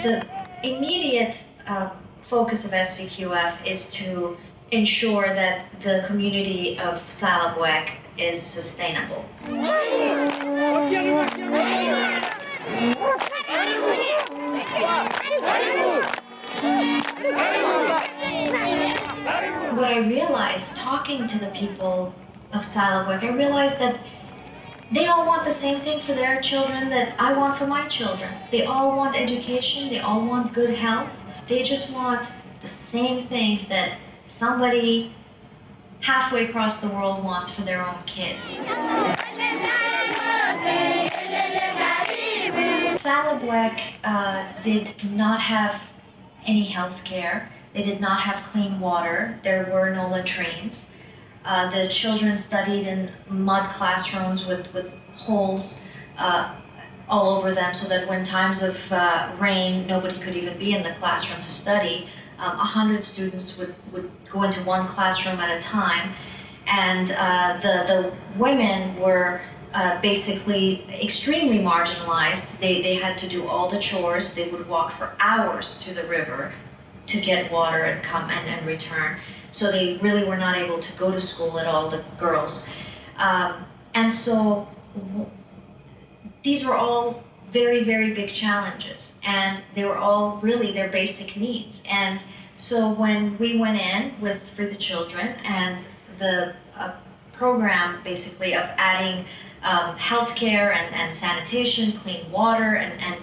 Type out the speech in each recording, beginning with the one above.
The immediate focus of SVQF is to ensure that the community of Salabwek is sustainable. What I realized, talking to the people of Salabwek, I realized that they all want the same thing for their children that I want for my children. They all want education, they all want good health. They just want the same things that somebody halfway across the world wants for their own kids. Salabwek did not have any health care. They did not have clean water. There were no latrines. The children studied in mud classrooms with holes all over them so that when times of rain, nobody could even be in the classroom to study. 100 students would go into one classroom at a time. And the women were basically extremely marginalized. They had to do all the chores. They would walk for hours to the river to get water and come and return. So they really were not able to go to school at all, the girls. And so these were all very, very big challenges. And they were all really their basic needs. And so when we went in for the children and the program basically of adding healthcare and sanitation, clean water, and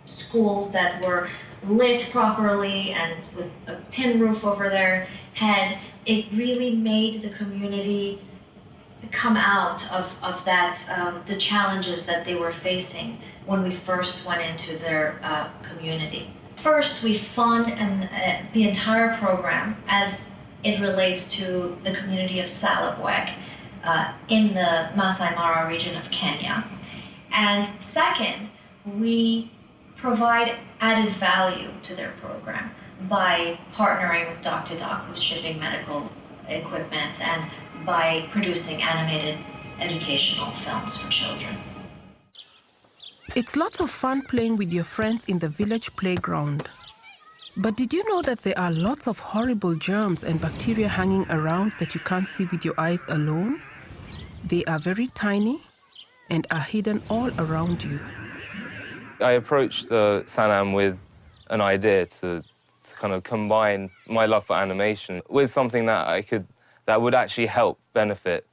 schools that were lit properly and with a tin roof over their head, it really made the community come out of that, the challenges that they were facing when we first went into their community. First, we fund the entire program as it relates to the community of Salabwek in the Masai Mara region of Kenya. And second, we provide added value to their program by partnering with Dr. Doc, who's shipping medical equipment, and by producing animated educational films for children. It's lots of fun playing with your friends in the village playground. But did you know that there are lots of horrible germs and bacteria hanging around that you can't see with your eyes alone? They are very tiny and are hidden all around you. I approached Sanam with an idea to kind of combine my love for animation with something that would actually help benefit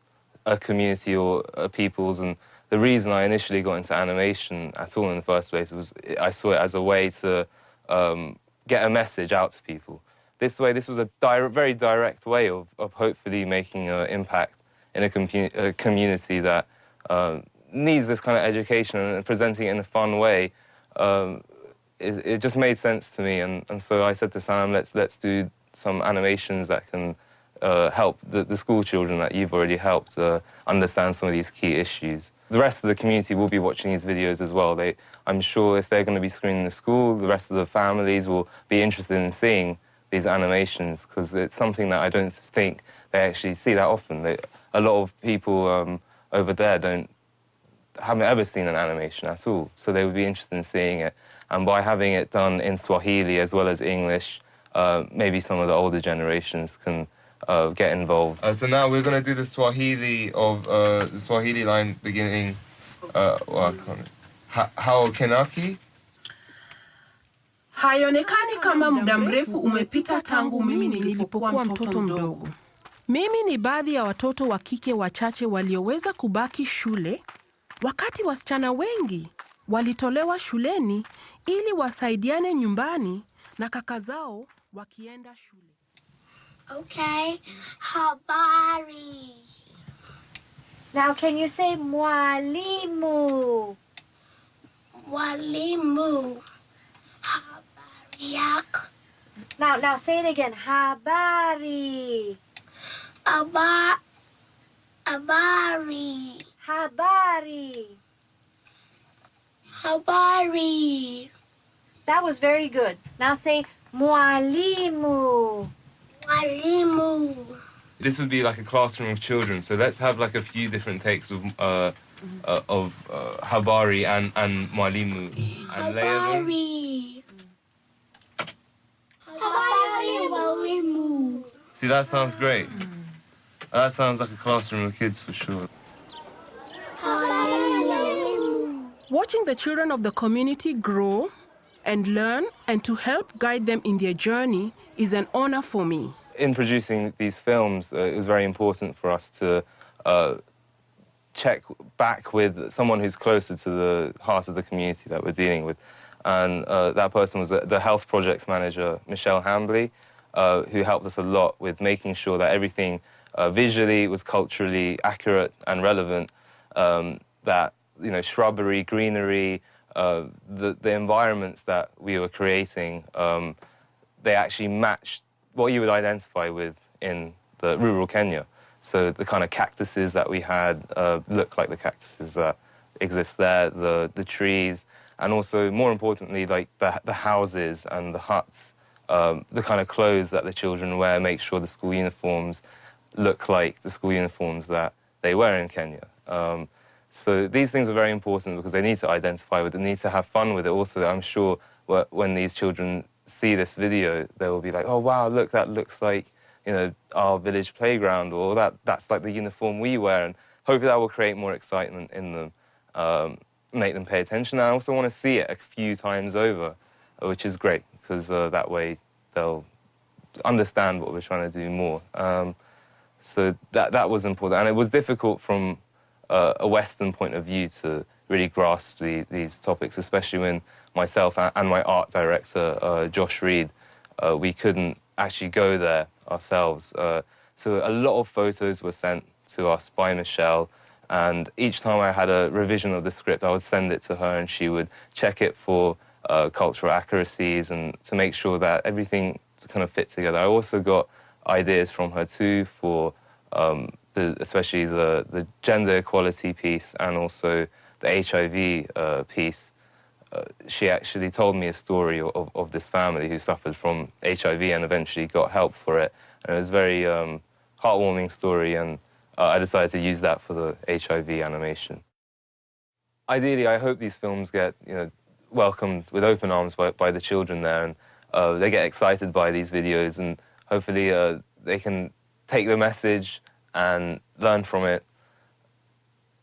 a community or a people's. And the reason I initially got into animation at all in the first place was I saw it as a way to get a message out to people. This was a very direct way of hopefully making an impact in a community that needs this kind of education, and presenting it in a fun way. It just made sense to me, and so I said to Sam, let's do some animations that can help the school children that you've already helped understand some of these key issues. The rest of the community will be watching these videos as well. I'm sure if they're going to be screening the school, the rest of the families will be interested in seeing these animations, because it's something that I don't think they actually see that often. A lot of people over there haven't ever seen an animation at all, so they would be interested in seeing it. And by having it done in Swahili as well as English, maybe some of the older generations can get involved. So now we're going to do the Swahili line beginning. Hao Kenaki. Haionekani kama muda mrefu umepita tangu mimi nilipokuwa mtoto mdogo. Mimi ni baadhi ya watoto wa kike wachache walioweza kubaki shule, wakati wasichana wengi walitolewa shuleni ili wasaidiane nyumbani na kaka zao wakienda shule. Okay, habari. Now, can you say mwalimu? Mwalimu. Habari yako. Now say it again. Habari. Habari. Habari. Habari. That was very good. Now say mwalimu. Mwalimu. This would be like a classroom of children, so let's have like a few different takes of habari and mwalimu. Habari. See, that sounds great. That sounds like a classroom of kids for sure. Watching the children of the community grow and learn and to help guide them in their journey is an honor for me. In producing these films, it was very important for us to check back with someone who's closer to the heart of the community that we're dealing with. And that person was the health projects manager, Michelle Hambley, who helped us a lot with making sure that everything visually was culturally accurate and relevant, that, you know, shrubbery, greenery, the environments that we were creating, they actually matched what you would identify with in the rural Kenya. So the kind of cactuses that we had look like the cactuses that exist there, the trees, and also, more importantly, like the houses and the huts, the kind of clothes that the children wear, make sure the school uniforms look like the school uniforms that they wear in Kenya. So these things are very important because they need to identify with it, they need to have fun with it. Also, I'm sure when these children see this video, they will be like, oh, wow, look, that looks like, you know, our village playground, or that's like the uniform we wear. And hopefully that will create more excitement in them, make them pay attention. And I also want to see it a few times over, which is great, because that way they'll understand what we're trying to do more. So that was important. And it was difficult from a Western point of view to really grasp these topics, especially when myself and my art director, Josh Reed, we couldn't actually go there ourselves. So a lot of photos were sent to us by Michelle, and each time I had a revision of the script, I would send it to her, and she would check it for cultural accuracies and to make sure that everything kind of fit together. I also got ideas from her too for especially the gender equality piece and also the HIV piece. She actually told me a story of this family who suffered from HIV and eventually got help for it. And it was a very heartwarming story, and I decided to use that for the HIV animation. Ideally, I hope these films get, you know, welcomed with open arms by the children there, and they get excited by these videos, and hopefully they can take the message and learn from it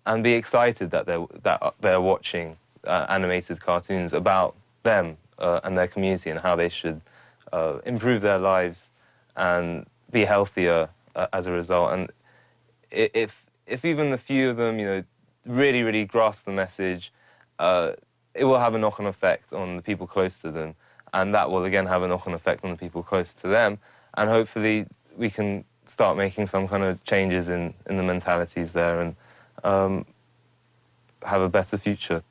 and be excited that they're watching animated cartoons about them and their community and how they should improve their lives and be healthier as a result. And if even a few of them, you know, really, really grasp the message, it will have a knock-on effect on the people close to them, and that will again have a knock-on effect on the people close to them, and hopefully we can start making some kind of changes in the mentalities there and have a better future.